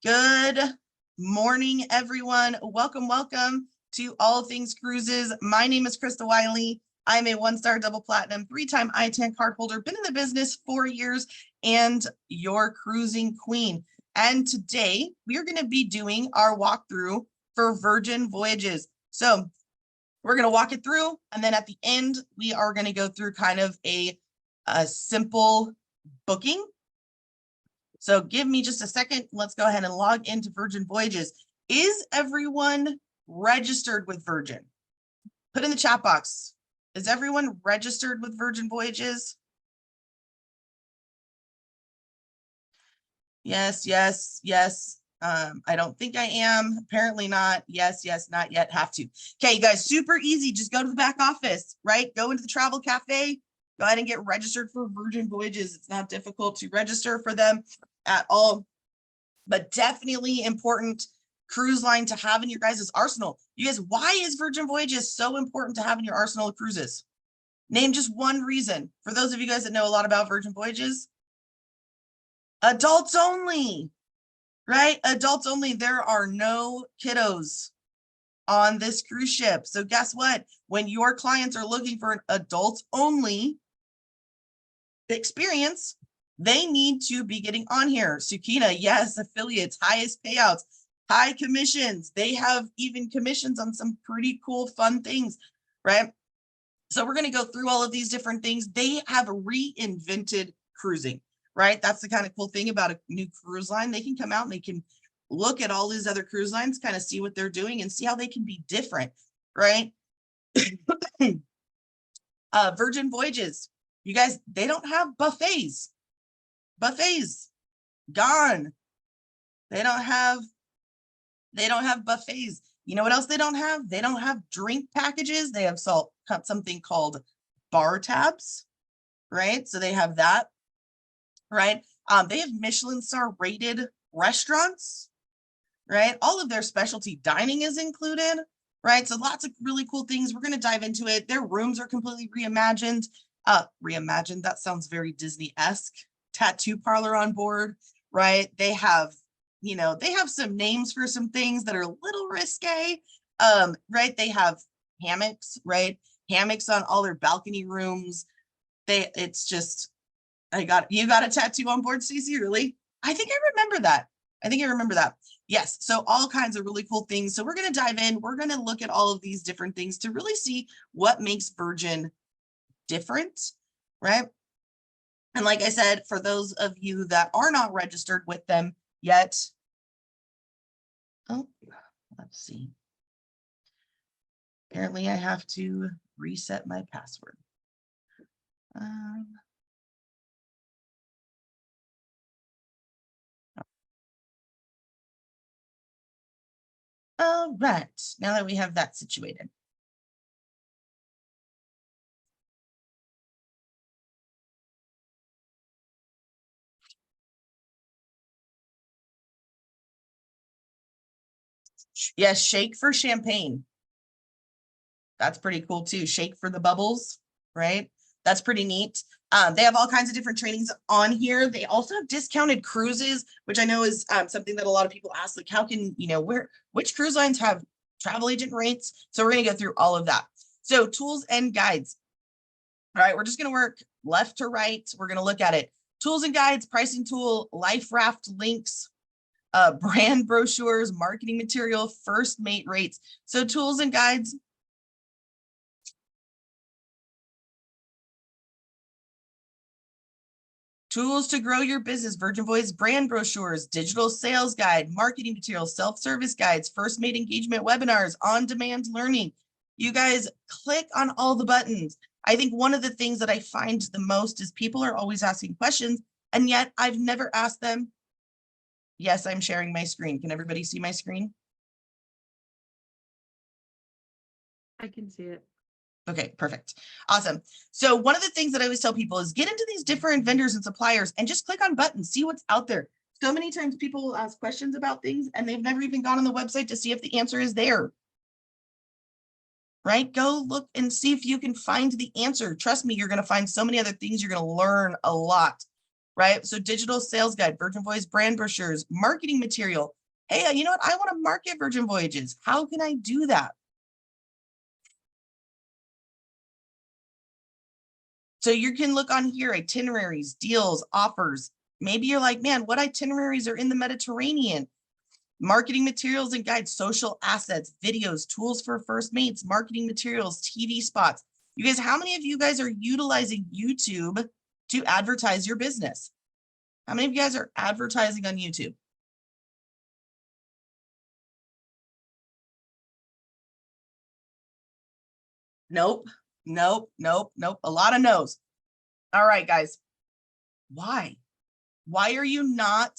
Good morning, everyone. Welcome to All Things Cruises. My name is Krista Wiley. I'm a one-star double platinum, three-time I-10 card holder, been in the business 4 years, and your cruising queen. And today we are going to be doing our walkthrough for Virgin Voyages. So we're going to walk it through, and then at the end, we are going to go through kind of a simple booking. So give me just a second. Let's go ahead and log into Virgin Voyages. Is everyone registered with Virgin? Put in the chat box. Is everyone registered with Virgin Voyages? Yes, yes, yes. I don't think I am. Apparently not. Yes, yes, not yet. Have to. Okay, you guys, super easy. Just go to the back office, right? Go into the travel cafe. Go ahead and get registered for Virgin Voyages. It's not difficult to register for them at all, but definitely important cruise line to have in your guys' arsenal. You guys, why is Virgin Voyages so important to have in your arsenal of cruises? Name just one reason. For those of you guys that know a lot about Virgin Voyages, adults only, right? Adults only. There are no kiddos on this cruise ship. So guess what? When your clients are looking for an adults only experience, they need to be getting on here. Sukina, yes, affiliates, highest payouts, high commissions. They have even commissions on some pretty cool, fun things, right? So we're going to go through all of these different things. They have reinvented cruising, right? That's the kind of cool thing about a new cruise line. They can come out and they can look at all these other cruise lines, kind of see what they're doing and see how they can be different, right? Virgin Voyages, you guys, they don't have buffets. Buffets gone. They don't have buffets. You know what else they don't have? They don't have drink packages. They have something called bar tabs, right? So they have that, right? They have Michelin star rated restaurants, right? All of their specialty dining is included, right? So lots of really cool things. We're going to dive into it. Their rooms are completely reimagined. Reimagined, that sounds very Disney-esque. Tattoo parlor on board, right? They have, you know, they have some names for some things that are a little risque, right? They have hammocks, right? Hammocks on all their balcony rooms. It's just, you got a tattoo on board, Stacey, really? I think I remember that. Yes, so all kinds of really cool things. So we're going to dive in. We're going to look at all of these different things to really see what makes Virgin different, right? And like I said, for those of you that are not registered with them yet, oh, let's see. Apparently I have to reset my password. All right, now that we have that situated. Yes, shake for champagne. That's pretty cool too. Shake for the bubbles, right? That's pretty neat. They have all kinds of different trainings on here. They also have discounted cruises, which I know is something that a lot of people ask, like, how can, you know, which cruise lines have travel agent rates? So we're going to go through all of that. So tools and guides. All right, we're just going to work left to right. We're going to look at it. Tools and guides, pricing tool, life raft links, brand brochures, marketing material, first mate rates. So tools and guides. Tools to grow your business, Virgin Voyages brand brochures, digital sales guide, marketing materials, self-service guides, first mate engagement webinars, on-demand learning. You guys click on all the buttons. I think one of the things that I find the most is people are always asking questions, and yet I've never asked them. Yes, I'm sharing my screen. Can everybody see my screen? I can see it. Okay, perfect. Awesome. So one of the things that I always tell people is get into these different vendors and suppliers and just click on buttons, see what's out there. So many times people will ask questions about things and they've never even gone on the website to see if the answer is there. Right? Go look and see if you can find the answer. Trust me, you're going to find so many other things. You're going to learn a lot. right? So digital sales guide, Virgin Voyages brand brochures, marketing material. Hey, you know what? I want to market Virgin Voyages. How can I do that? So you can look on here, itineraries, deals, offers. Maybe you're like, man, what itineraries are in the Mediterranean? Marketing materials and guides, social assets, videos, tools for first mates, marketing materials, TV spots. You guys, how many of you guys are utilizing YouTube to advertise your business? How many of you guys are advertising on YouTube? Nope, nope, nope, nope. A lot of no's. All right, guys. Why? Why are you not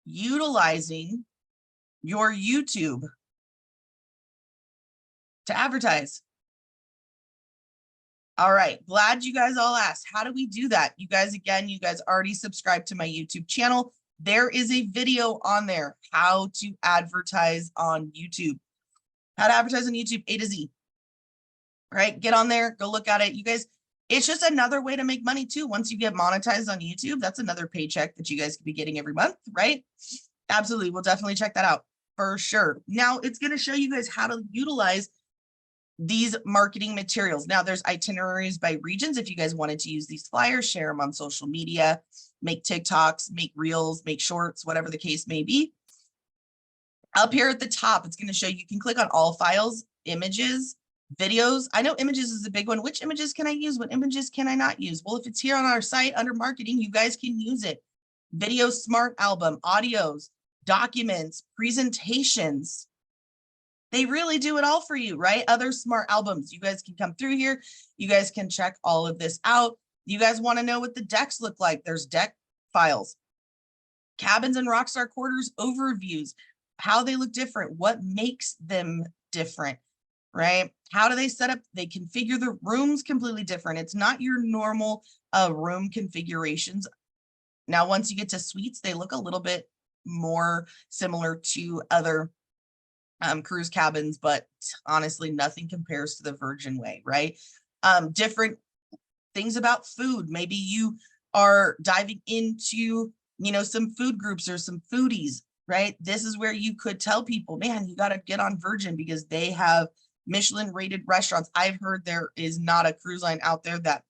utilizing your YouTube to advertise? All right, glad you guys all asked. How do we do that? You guys, again, you guys already subscribed to my YouTube channel. There is a video on there, how to advertise on YouTube. How to advertise on YouTube, A to Z. All right, get on there, go look at it. You guys, it's just another way to make money too. Once you get monetized on YouTube, that's another paycheck that you guys could be getting every month, right? Absolutely, we'll definitely check that out for sure. Now it's going to show you guys how to utilize these marketing materials. Now there's itineraries by regions. If you guys wanted to use these flyers, share them on social media, make TikToks, make reels, make shorts, whatever the case may be. Up here at the top, it's going to show you can click on all files, images, videos. I know images is a big one. Which images can I use? What images can I not use? Well, if it's here on our site under marketing, you guys can use it. Video smart album, audios, documents, presentations. They really do it all for you, right? Other smart albums. You guys can come through here. You guys can check all of this out. You guys want to know what the decks look like. There's deck files, cabins and rockstar quarters overviews, how they look different, what makes them different, right? How do they set up? They configure the rooms completely different. It's not your normal room configurations. Now, once you get to suites, they look a little bit more similar to other cruise cabins, but honestly, nothing compares to the Virgin way, right? Different things about food. Maybe you are diving into, you know, some food groups or some foodies, right? This is where you could tell people, man, you got to get on Virgin because they have Michelin rated restaurants. I've heard there is not a cruise line out there that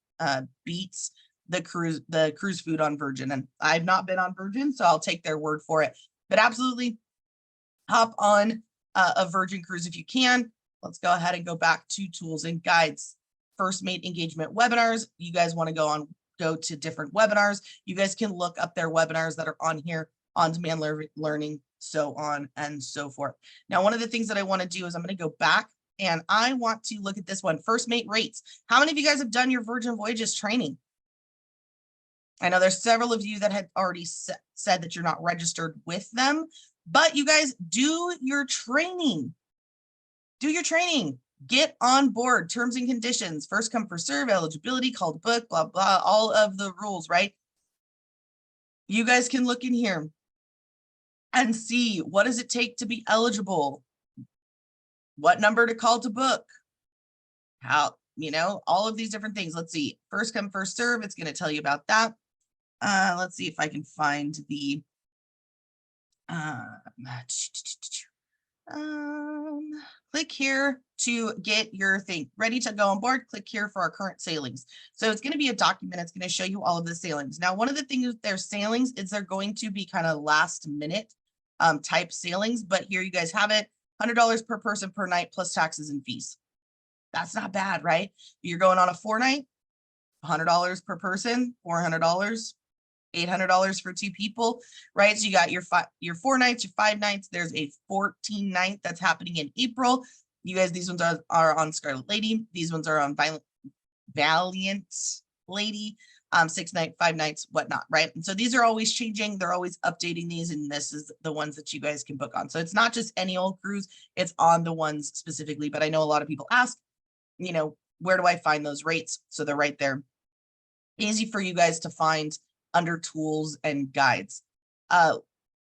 beats the cruise food on Virgin. And I've not been on Virgin, so I'll take their word for it. But absolutely hop on a Virgin cruise if you can. Let's go ahead and go back to tools and guides. First mate engagement webinars. You guys want to go to different webinars. You guys can look up their webinars that are on here, on-demand learning, so on and so forth. Now, one of the things that I want to do is I'm going to go back and I want to look at this one, first mate rates. How many of you guys have done your Virgin Voyages training? I know there's several of you that had already said that you're not registered with them, but you guys do your training. Do your training. Get on board. Terms and conditions. First come, first serve, eligibility, call to book, blah, blah, all of the rules, right? You guys can look in here and see what does it take to be eligible? What number to call to book? How, you know, all of these different things. Let's see. First come, first serve. It's going to tell you about that. Let's see if I can find the click here to get your thing ready to go on board. Click here for our current sailings. So it's going to be a document. It's going to show you all of the sailings. Now, one of the things with their sailings is they're going to be kind of last minute type sailings, but here you guys have it. $100 per person per night plus taxes and fees. That's not bad, right? You're going on a 4-night, $100 per person, $400. $800 for 2 people, right? So you got your 4 nights, your 5 nights. There's a 14 night that's happening in April. You guys, these ones are on Scarlet Lady. These ones are on Valiant Lady, 6 night, 5 nights, whatnot, right? And so these are always changing. They're always updating these, and this is the ones that you guys can book on. So it's not just any old cruise, it's on the ones specifically. But I know a lot of people ask, you know, where do I find those rates? So they're right there. Easy for you guys to find under tools and guides.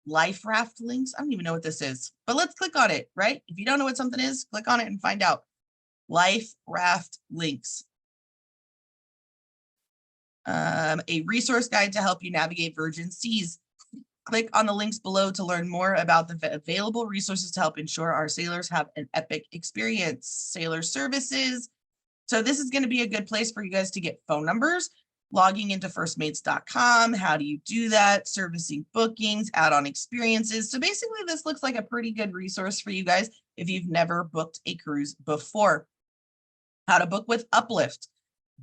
Life raft links. I don't even know what this is, but let's click on it, right? If you don't know what something is, click on it and find out. Life raft links. A resource guide to help you navigate Virgin Seas. Click on the links below to learn more about the available resources to help ensure our sailors have an epic experience. Sailor services. So this is going to be a good place for you guys to get phone numbers, logging into firstmates.com. How do you do that? Servicing bookings, add-on experiences. So basically this looks like a pretty good resource for you guys if you've never booked a cruise before. How to book with Uplift,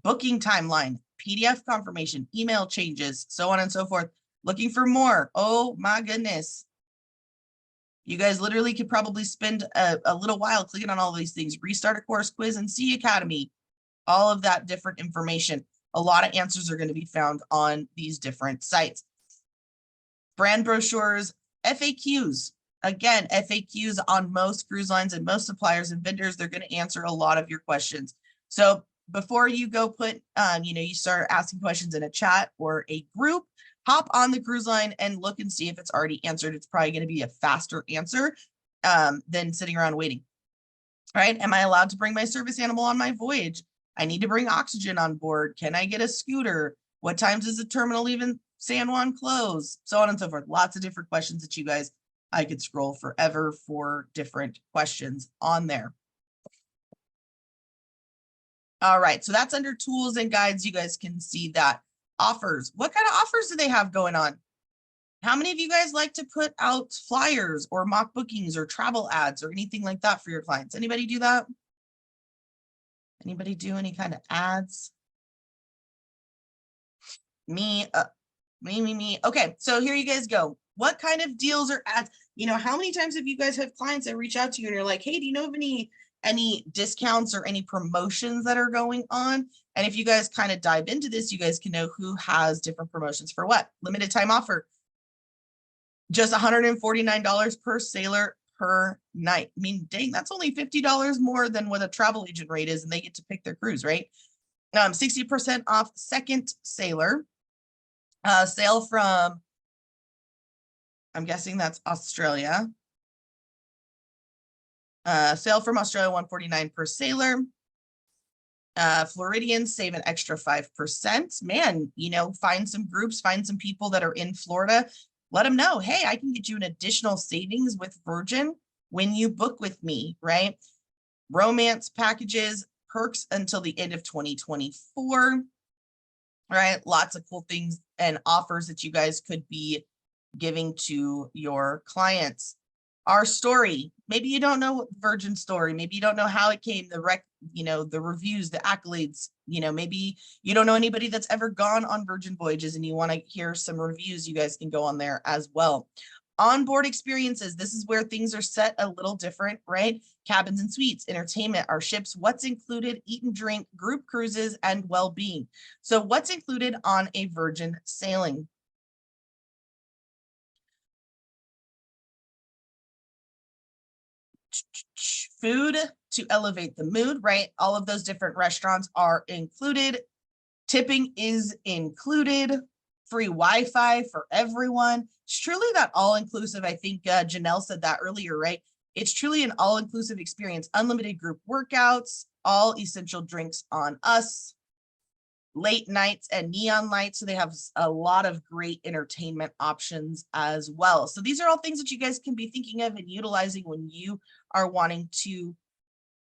booking timeline, PDF confirmation, email changes, so on and so forth. Looking for more. Oh my goodness. You guys literally could probably spend a little while clicking on all these things. Restart a course, quiz, and Sea Academy. All of that different information. A lot of answers are going to be found on these different sites. Brand brochures, FAQs. Again, FAQs on most cruise lines and most suppliers and vendors, they're going to answer a lot of your questions. So before you go put, you start asking questions in a chat or a group, hop on the cruise line and look and see if it's already answered. It's probably going to be a faster answer than sitting around waiting. All right. Am I allowed to bring my service animal on my voyage? I need to bring oxygen on board. Can I get a scooter? What times does the terminal leave in San Juan close? So on and so forth. Lots of different questions that you guys, I could scroll forever for different questions on there. All right. So that's under tools and guides. You guys can see that. Offers. What kind of offers do they have going on? How many of you guys like to put out flyers or mock bookings or travel ads or anything like that for your clients? Anybody do that? Anybody do any kind of ads? Me. Okay, so here you guys go. What kind of deals or ads? How many times have you guys had clients that reach out to you and you're like, hey, do you know of any discounts or any promotions that are going on? And if you guys kind of dive into this, you guys can know who has different promotions for what. Limited time offer. Just $149 per sailor per night. I mean, dang, that's only $50 more than what a travel agent rate is, and they get to pick their cruise, right? 60% off second sailor. Sail from, I'm guessing that's Australia. Sail from Australia, $149 per sailor. Floridians save an extra 5%. Man, find some groups, find some people that are in Florida. Let them know, hey, I can get you an additional savings with Virgin when you book with me, right? Romance packages, perks until the end of 2024. Right? Lots of cool things and offers that you guys could be giving to your clients. Our story, maybe you don't know Virgin story, maybe you don't know how it came, the reviews, the accolades, maybe you don't know anybody that's ever gone on Virgin Voyages and you want to hear some reviews, you guys can go on there as well. Onboard experiences, this is where things are set a little different, right? Cabins and suites, entertainment, our ships, what's included, eat and drink, group cruises, and well-being. So what's included on a Virgin sailing? Food to elevate the mood, right? All of those different restaurants are included. Tipping is included. Free Wi-Fi for everyone. It's truly that all-inclusive. I think Janelle said that earlier, right? It's truly an all-inclusive experience. Unlimited group workouts, all essential drinks on us. Late nights and neon lights. So they have a lot of great entertainment options as well. So these are all things that you guys can be thinking of and utilizing when you are wanting to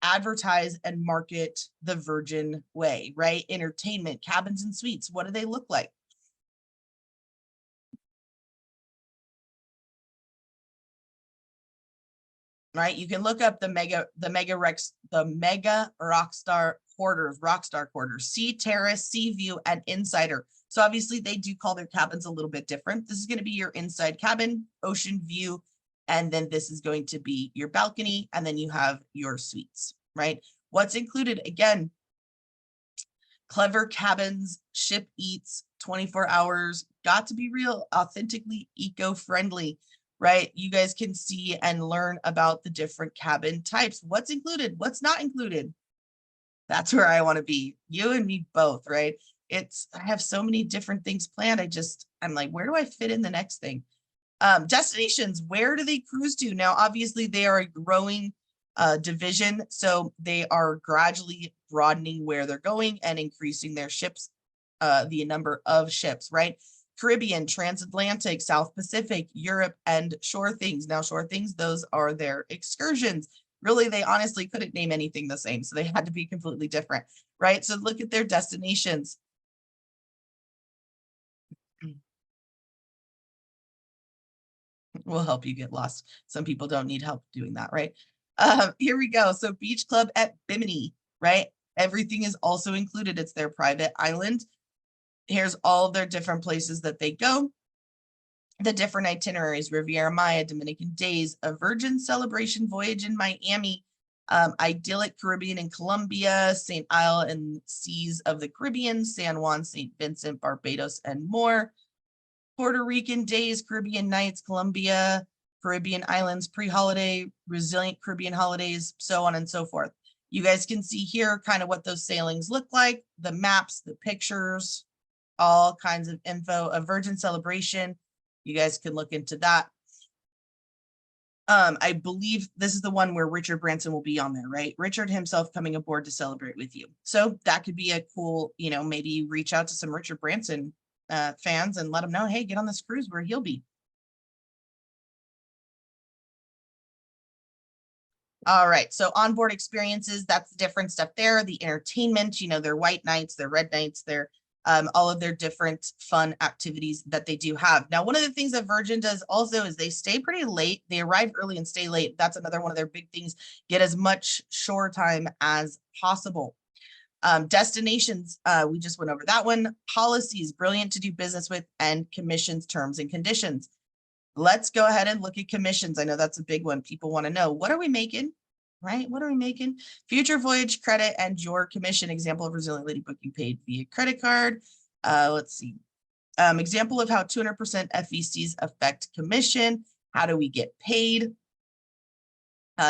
advertise and market the Virgin way, right? Entertainment, cabins and suites. What do they look like? Right, you can look up the mega rockstar quarters, Sea Terrace, Sea View, and Insider. So obviously they do call their cabins a little bit different. This is going to be your inside cabin, ocean view, and then this is going to be your balcony, and then you have your suites, right? What's included? Again, clever cabins, ship eats, 24 hours, got to be real, authentically eco-friendly. Right? You guys can see and learn about the different cabin types. What's included? What's not included? That's where I want to be. You and me both, right? I have so many different things planned. I'm like, where do I fit in the next thing? Destinations, where do they cruise to? Now, obviously they are a growing division. So they are gradually broadening where they're going and increasing their ships the number of ships, right? Caribbean, transatlantic, South Pacific, Europe, and shore things. Now, shore things, those are their excursions. Really, they honestly couldn't name anything the same, so they had to be completely different, right? So look at their destinations. We'll help you get lost. Some people don't need help doing that, right? Here we go. So Beach Club at Bimini, right? Everything is also included. It's their private island. Here's all of their different places that they go. The different itineraries: Riviera Maya, Dominican Days, a Virgin Celebration Voyage in Miami, idyllic Caribbean in Colombia, St. Isle and Seas of the Caribbean, San Juan, St. Vincent, Barbados, and more. Puerto Rican Days, Caribbean Nights, Colombia, Caribbean Islands, pre-holiday, resilient Caribbean holidays, so on and so forth. You guys can see here kind of what those sailings look like, the maps, the pictures, all kinds of info. A Virgin Celebration, you guys can look into that. I believe this is the one where Richard Branson will be on there, right? Richard himself coming aboard to celebrate with you. So that could be a cool, you know, maybe reach out to some Richard Branson fans and let them know, hey, get on this cruise where he'll be. All right, so onboard experiences, that's the different stuff there. The entertainment, you know, their white nights, their red nights, their all of their different fun activities that they do have. Now, one of the things that Virgin does also is they stay pretty late. They arrive early and stay late. That's another one of their big things. Get as much shore time as possible. Destinations, we just went over that one. Policies, brilliant to do business with, and commissions, terms and conditions. Let's go ahead and look at commissions. I know that's a big one. People want to know, what are we making, right? What are we making? Future voyage credit and your commission. Example of resilient lady booking paid via credit card. Let's see. Example of how 200% FECs affect commission. How do we get paid?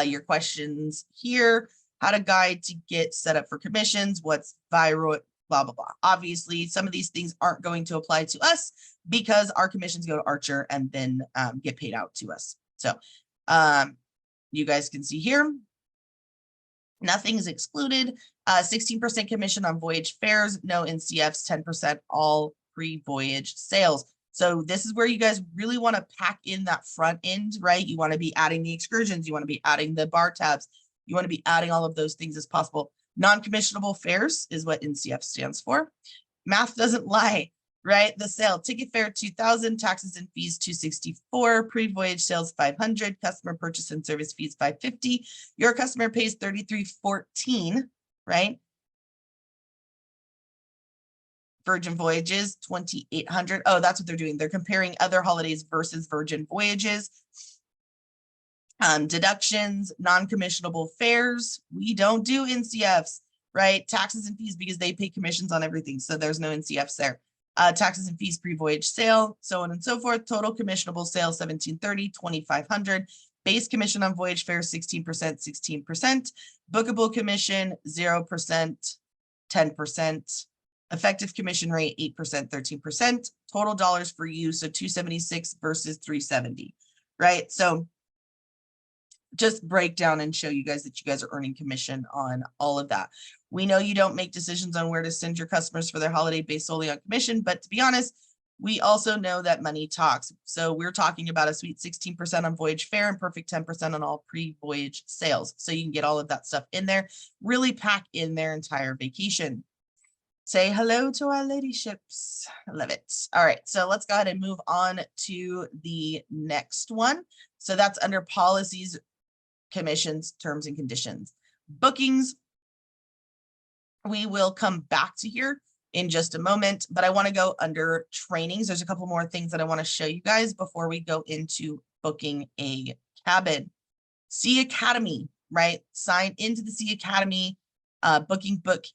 Your questions here. How to guide to get set up for commissions. What's viral? Blah, blah, blah. Obviously, some of these things aren't going to apply to us because our commissions go to Archer and then get paid out to us. So you guys can see here, nothing is excluded. 16% commission on voyage fares, no NCFs, 10% all pre-voyage sales. So this is where you guys really want to pack in that front end, right? You want to be adding the excursions, you want to be adding the bar tabs, you want to be adding all of those things as possible. Non-commissionable fares is what NCF stands for. Math doesn't lie, right? The sale ticket fare 2,000, taxes and fees 264, pre-voyage sales 500, customer purchase and service fees 550. Your customer pays 33.14, right? Virgin Voyages 2,800. Oh, that's what they're doing. They're comparing other holidays versus Virgin Voyages. Deductions, non-commissionable fares. We don't do NCFs, right? Taxes and fees because they pay commissions on everything. So there's no NCFs there. Taxes and fees pre-voyage sale, so on and so forth. Total commissionable sale 1,730, 2,500. Base commission on voyage fare 16%, 16%. Bookable commission 0%, 10%. Effective commission rate 8%, 13%. Total dollars for you, so 276 versus 370, right? So just break down and show you guys that you guys are earning commission on all of that. We know you don't make decisions on where to send your customers for their holiday based solely on commission, but to be honest, we also know that money talks. So we're talking about a sweet 16% on voyage fare and perfect 10% on all pre-voyage sales. So you can get all of that stuff in there, really pack in their entire vacation. Say hello to our ladyships. I love it. All right, so let's go ahead and move on to the next one. So that's under policies, commissions, terms and conditions. Bookings, we will come back to here in just a moment, but I want to go under trainings. There's a couple more things that I want to show you guys before we go into booking a cabin. Sea Academy, right? Sign into the Sea Academy, booking boot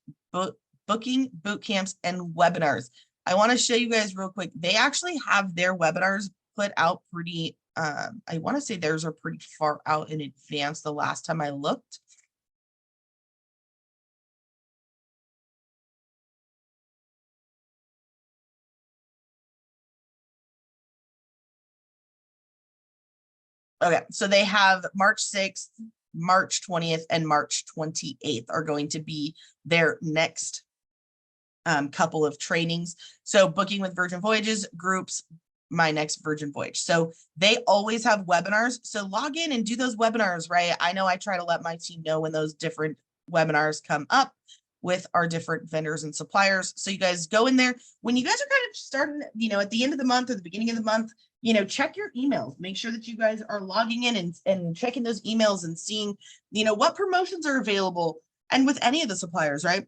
camps and webinars. I want to show you guys real quick. They actually have their webinars put out pretty, I want to say theirs are pretty far out in advance the last time I looked. Okay, so they have March 6th, March 20th, and March 28th are going to be their next couple of trainings. So booking with Virgin Voyages, groups, my next Virgin Voyage. So they always have webinars. So log in and do those webinars, right? I know I try to let my team know when those different webinars come up with our different vendors and suppliers. So you guys go in there. When you guys are kind of starting, at the end of the month or the beginning of the month, check your emails. Make sure that you guys are logging in and checking those emails and seeing, what promotions are available. And with any of the suppliers, right?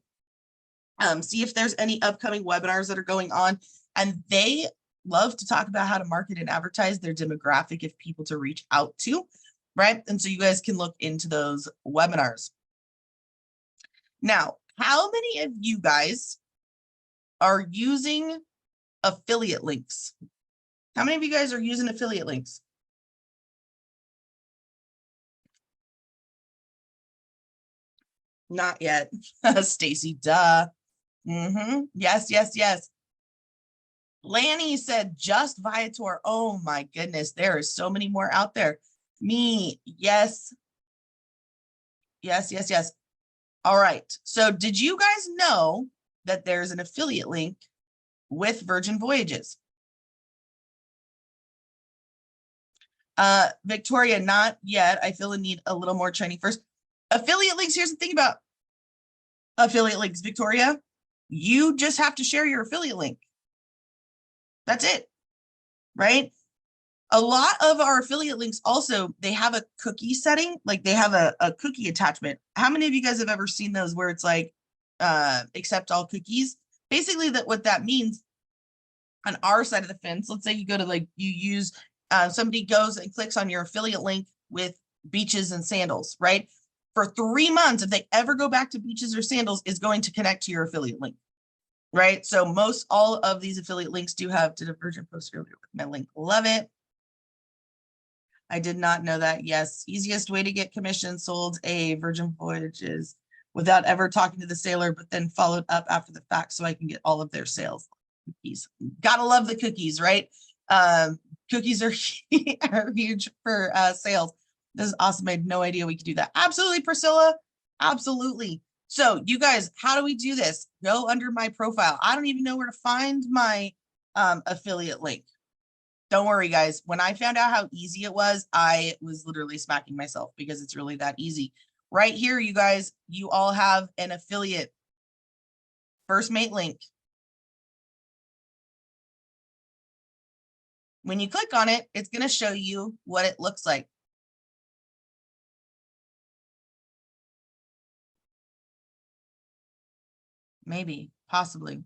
See if there's any upcoming webinars that are going on. And they love to talk about how to market and advertise their demographic of people to reach out to, right? And so you guys can look into those webinars. Now, how many of you guys are using affiliate links? How many of you guys are using affiliate links? Not yet. Stacy, duh. Yes, yes, yes. Lanny said just Viator. Oh my goodness, there is so many more out there. Me, yes. Yes, yes, yes. All right. So did you guys know that there's an affiliate link with Virgin Voyages? Victoria, not yet. I feel the need a little more training first. Affiliate links, here's the thing about affiliate links, Victoria. You just have to share your affiliate link. That's it, right? A lot of our affiliate links also, they have a cookie setting, like they have a cookie attachment. How many of you guys have ever seen those where it's like, accept all cookies? Basically, what that means on our side of the fence, let's say you go to somebody goes and clicks on your affiliate link with beaches and sandals, right? For 3 months, if they ever go back to beaches or sandals, is going to connect to your affiliate link, right? So all of these affiliate links do have, did a Virgin post earlier with my link. Love it. I did not know that. Yes. Easiest way to get commission sold a Virgin Voyages without ever talking to the sailor, but then followed up after the fact so I can get all of their sales. Cookies. Gotta love the cookies, right? Cookies are, are huge for sales. This is awesome. I had no idea we could do that. Absolutely, Priscilla. Absolutely. So you guys, how do we do this? Go under my profile. I don't even know where to find my affiliate link. Don't worry, guys. When I found out how easy it was, I was literally smacking myself because it's really that easy. Right here, you guys, you all have an affiliate first mate link. When you click on it, it's going to show you what it looks like. Maybe, possibly.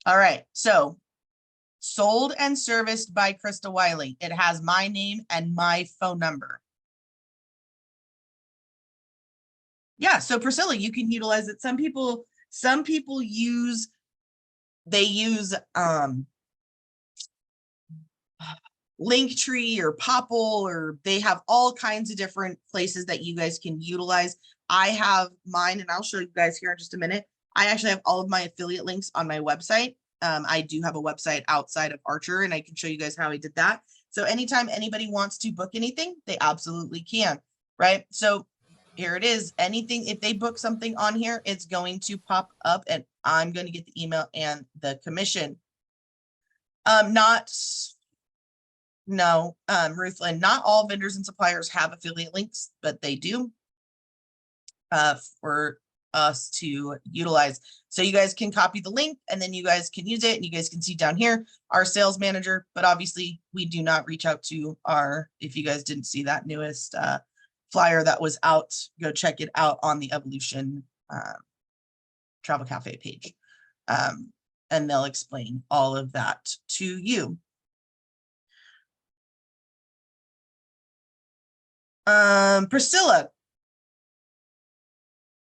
All right, so sold and serviced by Krista Wiley. It has my name and my phone number. Yeah, so Priscilla, you can utilize it. Some people use Linktree or Popple, or they have all kinds of different places that you guys can utilize. I have mine, and I'll show you guys here in just a minute. I actually have all of my affiliate links on my website. I do have a website outside of Archer, and I can show you guys how I did that. So anytime anybody wants to book anything, they absolutely can, right? So here it is. Anything, if they book something on here, it's going to pop up and I'm going to get the email and the commission. No, Ruthlyn, not all vendors and suppliers have affiliate links, but they do for us to utilize. So you guys can copy the link and then you guys can use it, and you guys can see down here our sales manager, but obviously we do not reach out to if you guys didn't see that newest flyer that was out, go check it out on the Evolution Travel Cafe page. And they'll explain all of that to you. Priscilla,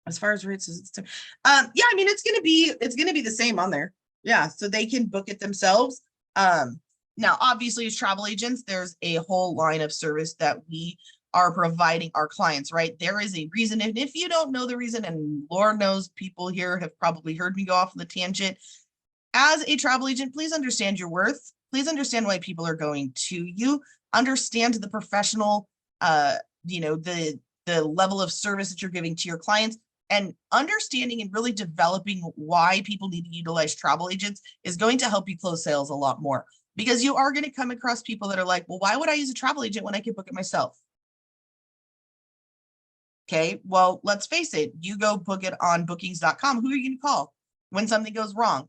as far as rates, yeah, I mean, it's gonna be the same on there. Yeah, so they can book it themselves. Now, obviously, as travel agents, there's a whole line of service that we are providing our clients, right? There is a reason, and if you don't know the reason, and Lord knows people here have probably heard me go off on the tangent, as a travel agent, please understand your worth. Please understand why people are going to you. Understand the professional you know, the level of service that you're giving to your clients, and understanding and really developing why people need to utilize travel agents is going to help you close sales a lot more, because you are going to come across people that are like, well, why would I use a travel agent when I can book it myself? Okay, well, let's face it, you go book it on bookings.com. Who are you going to call when something goes wrong?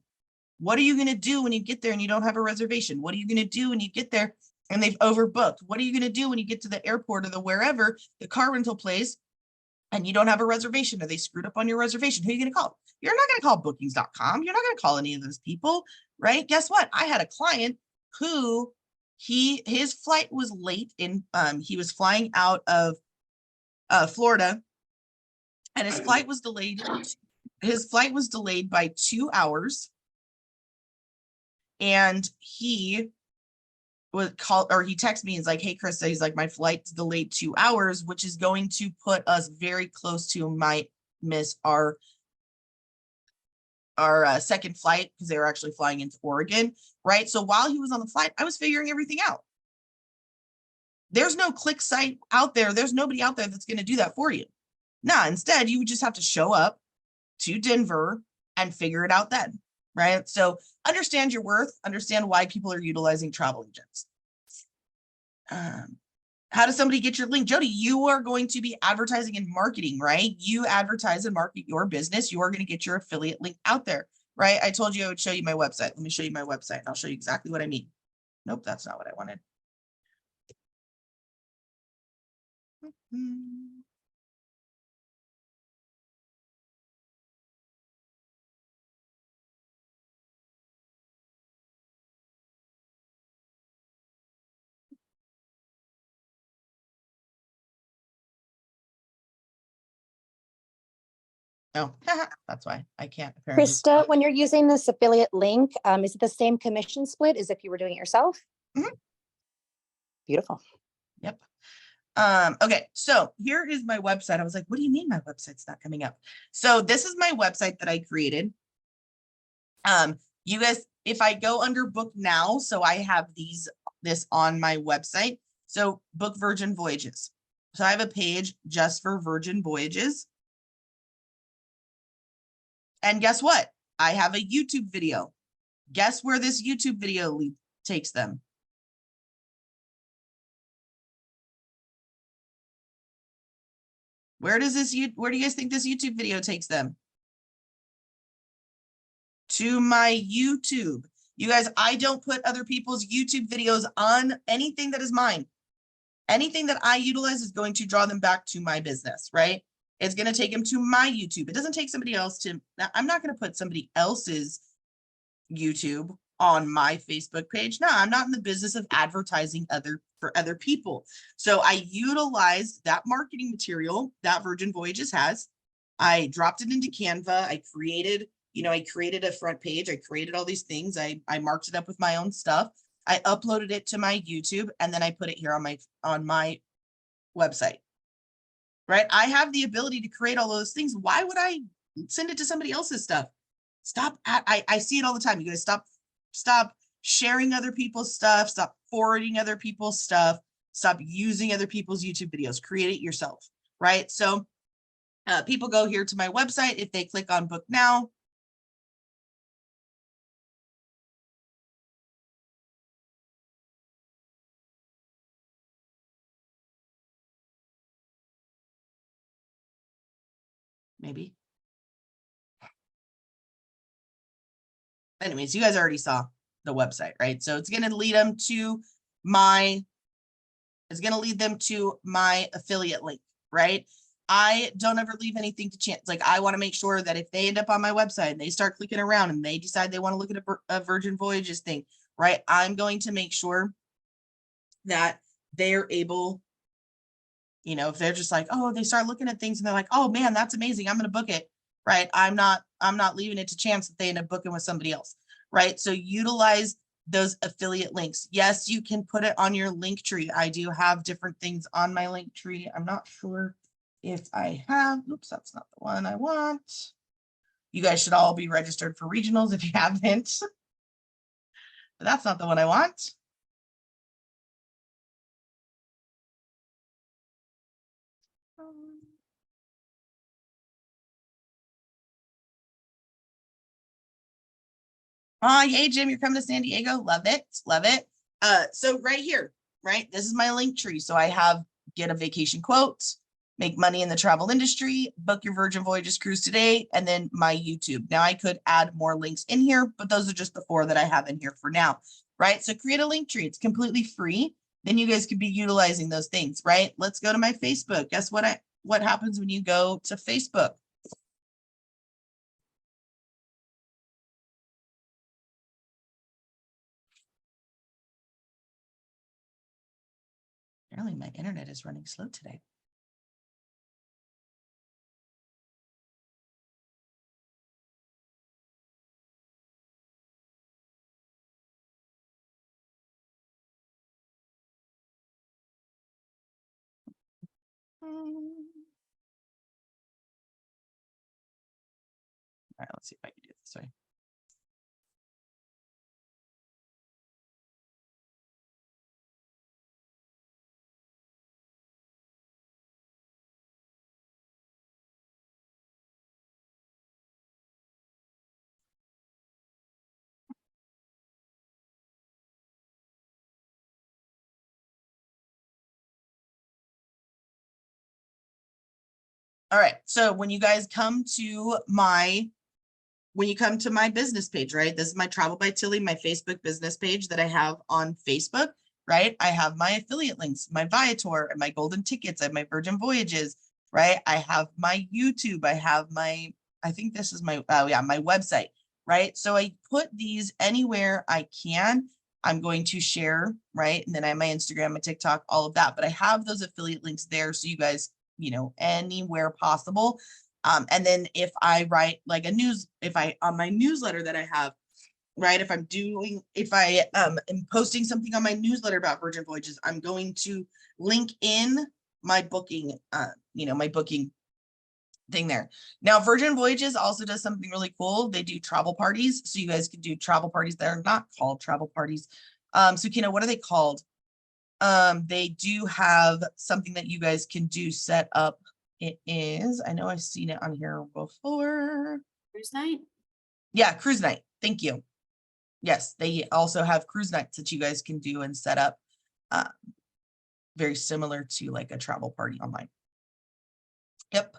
What are you going to do when you get there and you don't have a reservation? What are you going to do when you get there and they've overbooked? What are you going to do when you get to the airport or the wherever, the car rental place, and you don't have a reservation, or they screwed up on your reservation? Who are you going to call? You're not going to call bookings.com. You're not going to call any of those people, right? Guess what? I had a client who his flight was late he was flying out of Florida, and his flight was delayed. His flight was delayed by 2 hours, and he was called, or he texted me. He's like, "Hey, Krista," he's like, "my flight's delayed 2 hours, which is going to put us very close to might miss our second flight," because they were actually flying into Oregon, right? So while he was on the flight, I was figuring everything out. There's no click site out there. There's nobody out there that's going to do that for you. Nah, instead, you would just have to show up to Denver and figure it out then, right? So understand your worth, understand why people are utilizing travel agents. How does somebody get your link? Jody, you are going to be advertising and marketing, right? You advertise and market your business. You are going to get your affiliate link out there, right? I told you I would show you my website. Let me show you my website. I'll show you exactly what I mean. Nope, that's not what I wanted. Oh, that's why I can't apparently. Krista, when you're using this affiliate link, is it the same commission split as if you were doing it yourself? Mhm. Beautiful. Yep. Okay, so here is my website. I was like, what do you mean my website's not coming up? So this is my website that I created. You guys, if I go under book now, so I have this on my website. So book Virgin Voyages. So I have a page just for Virgin Voyages. And guess what? I have a YouTube video. Guess where this YouTube video takes them? Where do you guys think this YouTube video takes them? To my YouTube. You guys, I don't put other people's YouTube videos on anything that is mine. Anything that I utilize is going to draw them back to my business, right? It's going to take them to my YouTube. It doesn't take somebody else to, I'm not going to put somebody else's YouTube on my Facebook page. No, I'm not in the business of advertising for other people. So I utilized that marketing material that Virgin Voyages has. I dropped it into Canva. I created a front page. I created all these things. I marked it up with my own stuff. I uploaded it to my YouTube, and then I put it here on my website. Right? I have the ability to create all those things. Why would I send it to somebody else's stuff? I see it all the time. You guys stop sharing other people's stuff. Stop forwarding other people's stuff. Stop using other people's YouTube videos. Create it yourself, right? So people go here to my website. If they click on book now, maybe. Anyways, you guys already saw the website, right? So it's going to lead them to my affiliate link, right? I don't ever leave anything to chance. Like, I want to make sure that if they end up on my website and they start clicking around and they decide they want to look at a Virgin Voyages thing, right? I'm going to make sure that they're able, if they're just like, oh, they start looking at things and they're like, oh man, that's amazing, I'm going to book it, right? I'm not leaving it to chance that they end up booking with somebody else, right? So utilize those affiliate links. Yes, you can put it on your link tree. I do have different things on my link tree. I'm not sure if I have, oops, that's not the one I want. You guys should all be registered for regionals if you haven't, but that's not the one I want. Yay, Jim, you're coming to San Diego. Love it. Love it. So right here, right? This is my link tree. So I have get a vacation quote, make money in the travel industry, book your Virgin Voyages cruise today, and then my YouTube. Now I could add more links in here, but those are just the 4 that I have in here for now, right? So create a link tree. It's completely free. Then you guys could be utilizing those things, right? Let's go to my Facebook. Guess what happens when you go to Facebook? Apparently my internet is running slow today. All right, let's see if I can do it this way. All right, so when you guys come to my business page, right? This is my Travel by Tilly, my Facebook business page that I have on Facebook, right? I have my affiliate links, my Viator and my golden tickets, I have my Virgin Voyages, right? I have my YouTube, I have my, I think this is my, oh yeah, my website, right? So I put these anywhere I can. I'm going to share, right? And then I have my Instagram, my TikTok, all of that, but I have those affiliate links there. So you guys, you know, anywhere possible. And then if I write like if I, on my newsletter that I have, right, if I am posting something on my newsletter about Virgin Voyages, I'm going to link in my booking, my booking thing there. Now, Virgin Voyages also does something really cool. They do travel parties. So you guys can do travel parties that are not called travel parties. So Kina, what are they called? They do have something that you guys can do set up. It is, I know I've seen it on here before. Cruise night? Yeah, cruise night. Thank you. Yes, they also have cruise nights that you guys can do and set up. Very similar to like a travel party online. Yep.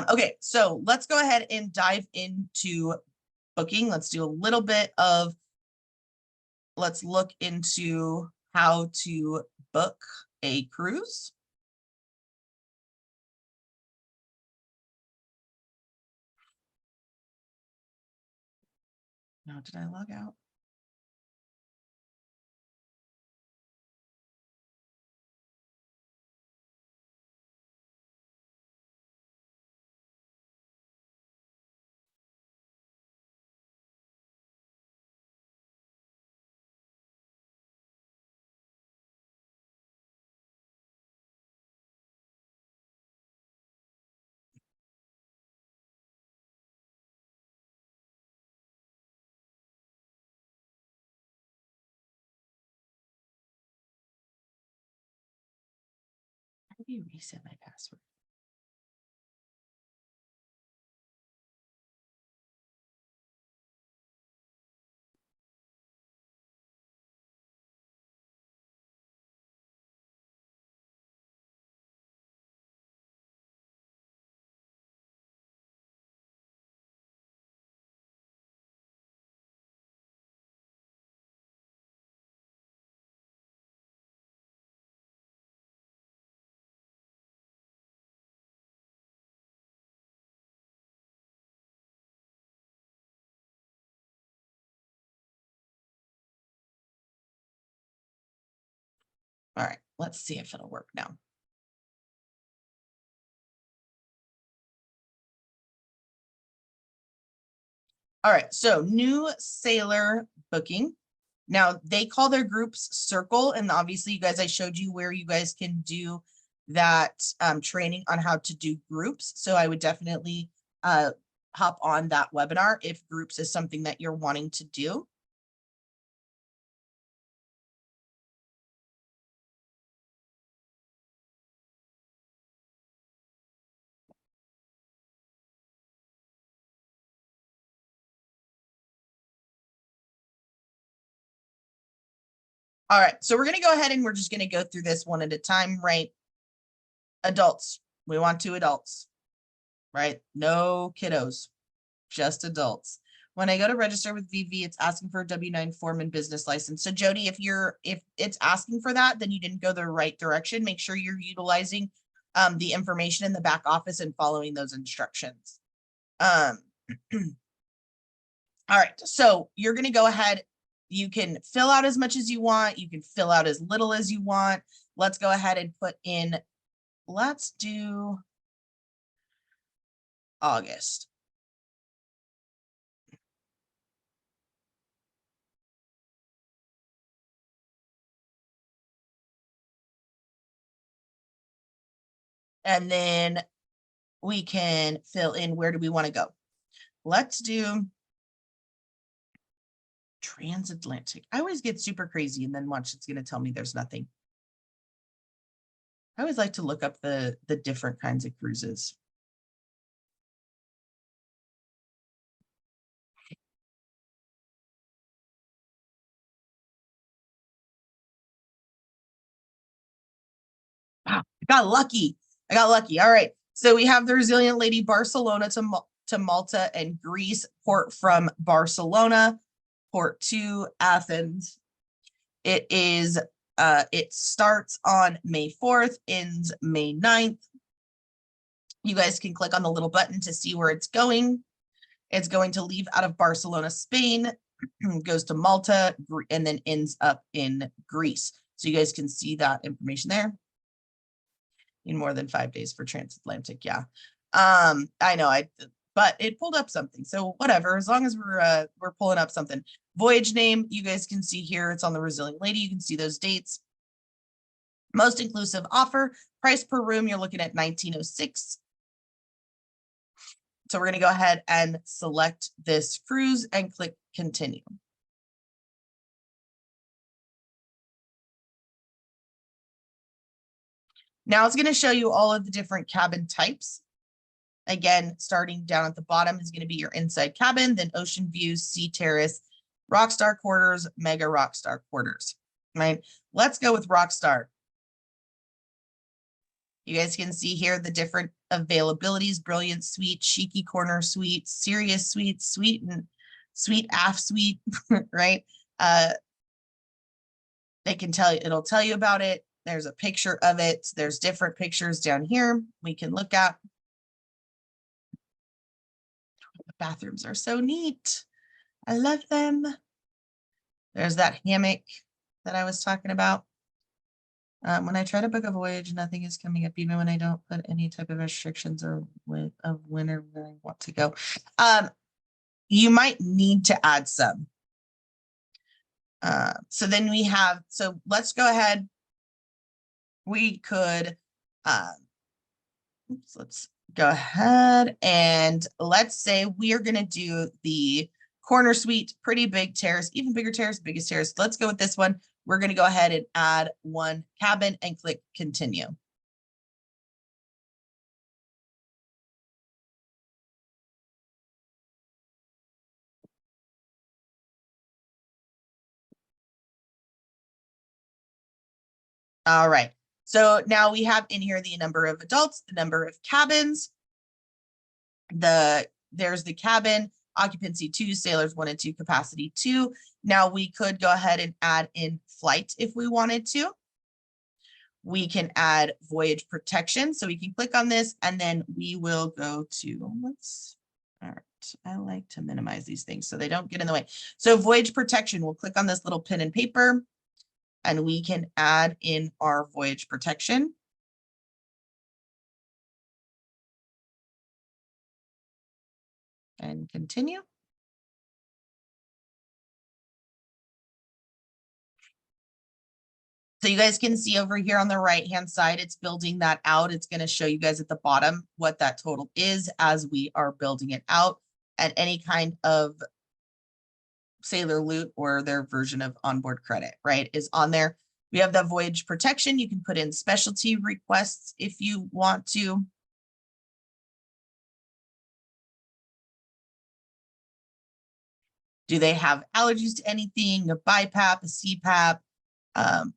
Okay, so let's go ahead and dive into booking. Let's do a little bit of, let's look into how to book a cruise. Now, did I log out? How do you reset my password? All right, let's see if it'll work now. All right, so new sailor booking. Now they call their groups circle, and obviously you guys, I showed you where you guys can do that training on how to do groups. So I would definitely hop on that webinar if groups is something that you're wanting to do. All right, so we're gonna go ahead and we're just gonna go through this one at a time, right? Adults, we want 2 adults, right? No kiddos, just adults. When I go to register with VV, it's asking for a W-9 form and business license. So Jody, if it's asking for that, then you didn't go the right direction. Make sure you're utilizing the information in the back office and following those instructions. All right, so you're gonna go ahead. You can fill out as much as you want. You can fill out as little as you want. Let's go ahead and put in, let's do August. And then we can fill in, where do we want to go? Let's do transatlantic. I always get super crazy and then watch, it's going to tell me there's nothing. I always like to look up the different kinds of cruises. Wow, I got lucky. I got lucky. All right. So we have the Resilient Lady Barcelona to Malta and Greece, port from Barcelona, port to Athens. It is it starts on May 4th, ends May 9th. You guys can click on the little button to see where it's going. It's going to leave out of Barcelona, Spain, goes to Malta, and then ends up in Greece. So you guys can see that information there. In more than 5 days for transatlantic, yeah. I know, but it pulled up something, so whatever, as long as we're pulling up something. Voyage name, you guys can see here, it's on the Resilient Lady, you can see those dates. Most inclusive offer, price per room, you're looking at $19.06. So we're going to go ahead and select this cruise and click continue. Now it's going to show you all of the different cabin types. Again, starting down at the bottom is going to be your inside cabin, then ocean view, sea terrace, Rockstar quarters, mega Rockstar quarters, right? Let's go with Rockstar. You guys can see here the different availabilities: brilliant suite, cheeky corner suite, serious suite, suite and suite aft suite, right? They can tell you, it'll tell you about it. There's a picture of it. There's different pictures down here we can look at. The bathrooms are so neat. I love them. There's that hammock that I was talking about. When I try to book a voyage, nothing is coming up, even when I don't put any type of restrictions or when or where I want to go. You might need to add some. So then we have, so let's go ahead. We could, let's go ahead and let's say we are going to do the corner suite, pretty big terrace, even bigger terrace, biggest terrace. Let's go with this one. We're going to go ahead and add 1 cabin and click continue. All right. So now we have in here the number of adults, the number of cabins. There's the cabin, occupancy 2, sailors 1 and 2, capacity 2. Now we could go ahead and add in flight if we wanted to. We can add voyage protection. So we can click on this and then we will go to, all right, I like to minimize these things so they don't get in the way. So voyage protection, we'll click on this little pen and paper and we can add in our voyage protection. And continue. So you guys can see over here on the right-hand side, it's building that out. It's going to show you guys at the bottom what that total is as we are building it out, and any kind of sailor loot or their version of onboard credit, right, is on there. We have the voyage protection. You can put in specialty requests if you want to. Do they have allergies to anything, a BiPAP, a CPAP?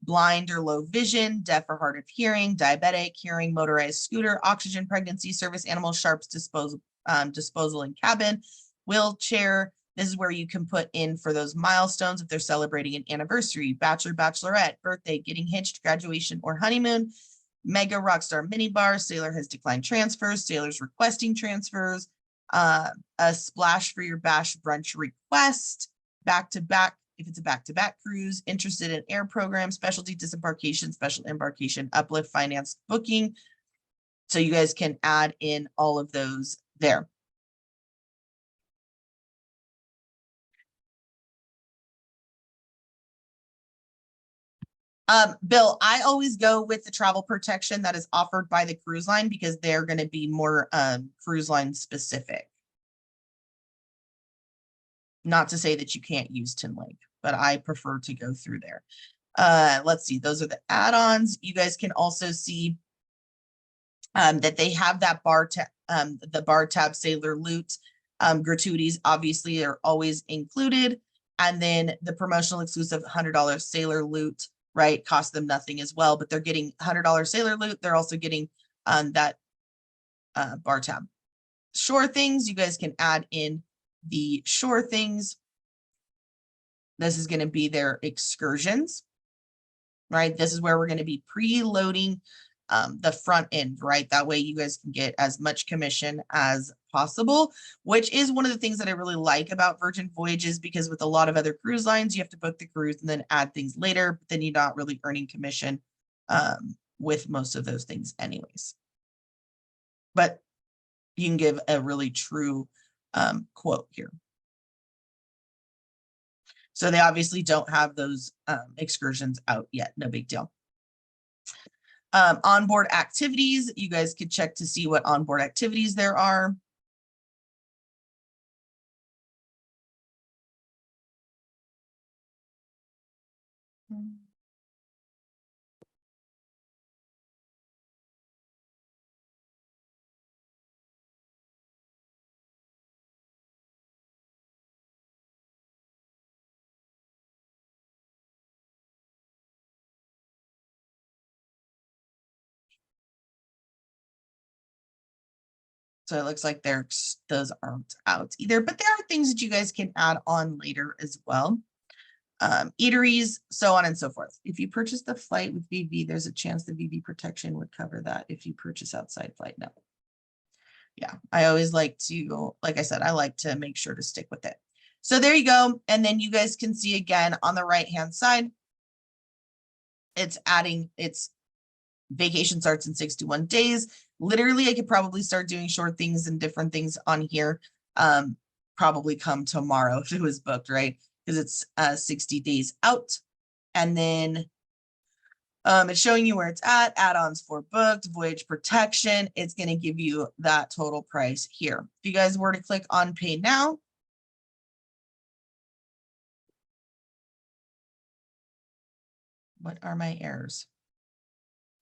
blind or low vision, deaf or hard of hearing, diabetic, hearing, motorized scooter, oxygen, pregnancy, service animal, sharps, disposal in cabin, wheelchair. This is where you can put in for those milestones if they're celebrating an anniversary, bachelor, bachelorette, birthday, getting hitched, graduation, or honeymoon. Mega Rockstar Minibar, sailor has declined transfers, sailors requesting transfers, a splash for your bash brunch request, back-to-back, if it's a back-to-back cruise, interested in air program, specialty disembarkation, special embarkation, uplift, finance, booking. So you guys can add in all of those there. Bill, I always go with the travel protection that is offered by the cruise line because they're going to be more cruise line specific. Not to say that you can't use Tin Lake, but I prefer to go through there. Let's see, those are the add-ons. You guys can also see that they have that the bar tab sailor loot. Gratuities obviously are always included. And then the promotional exclusive $100 sailor loot, right, cost them nothing as well, but they're getting $100 sailor loot. They're also getting that bar tab. Shore things, you guys can add in the shore things. This is going to be their excursions, right? This is where we're going to be preloading the front end, right? That way you guys can get as much commission as possible, which is one of the things that I really like about Virgin Voyages, because with a lot of other cruise lines, you have to book the cruise and then add things later, but then you're not really earning commission with most of those things anyways. But you can give a really true quote here. So they obviously don't have those excursions out yet. No big deal. Onboard activities. You guys could check to see what onboard activities there are. So it looks like those aren't out either, but there are things that you guys can add on later as well. Eateries, so on and so forth. If you purchase the flight with VV, there's a chance the VV protection would cover that if you purchase outside flight. No. Yeah, I always like to, like I said, I like to make sure to stick with it. So there you go. And then you guys can see again on the right-hand side, it's vacation starts in 61 days. Literally, I could probably start doing short things and different things on here. Probably come tomorrow if it was booked, right? Because it's 60 days out. And then it's showing you where it's at, add-ons for booked, voyage protection. It's going to give you that total price here. If you guys were to click on pay now, what are my errors?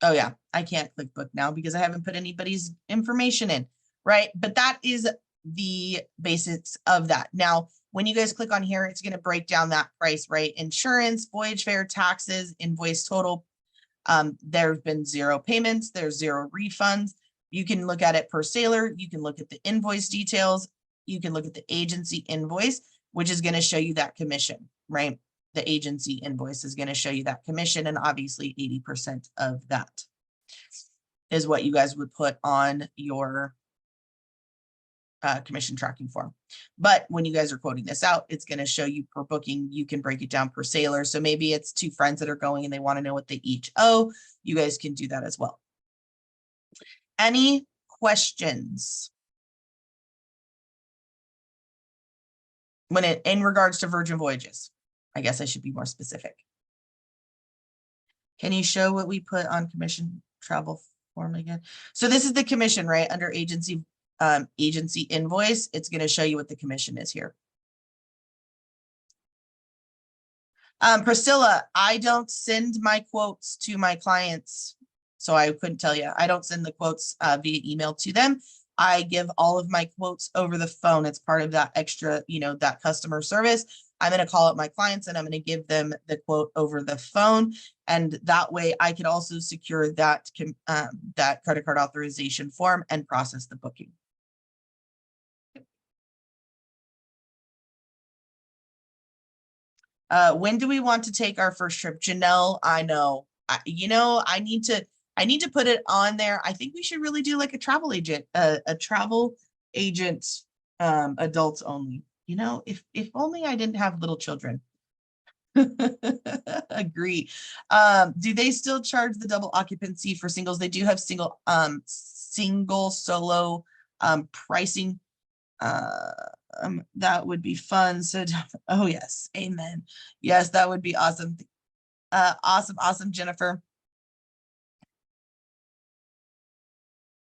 Oh yeah, I can't click book now because I haven't put anybody's information in, right? But that is the basics of that. Now, when you guys click on here, it's going to break down that price, right? Insurance, voyage fare, taxes, invoice total. There have been 0 payments. There's 0 refunds. You can look at it per sailor. You can look at the invoice details. You can look at the agency invoice, which is going to show you that commission, right? The agency invoice is going to show you that commission, and obviously 80% of that is what you guys would put on your commission tracking form. But when you guys are quoting this out, it's going to show you per booking. You can break it down per sailor. So maybe it's 2 friends that are going and they want to know what they each owe. You guys can do that as well. Any questions? In regards to Virgin Voyages, I guess I should be more specific. Can you show what we put on commission travel form again? So this is the commission, right? Under agency invoice, it's going to show you what the commission is here. Priscilla, I don't send my quotes to my clients, so I couldn't tell you. I don't send the quotes via email to them. I give all of my quotes over the phone. It's part of that extra, that customer service. I'm going to call up my clients and I'm going to give them the quote over the phone. And that way I could also secure that, that credit card authorization form and process the booking. When do we want to take our first trip? Janelle, I know, I need to put it on there. I think we should really do like a travel agent, adults only, if only I didn't have little children. Agree. Do they still charge the double occupancy for singles? They do have single solo, pricing. That would be fun. So, oh yes, amen. Yes, that would be awesome. Awesome, Jennifer.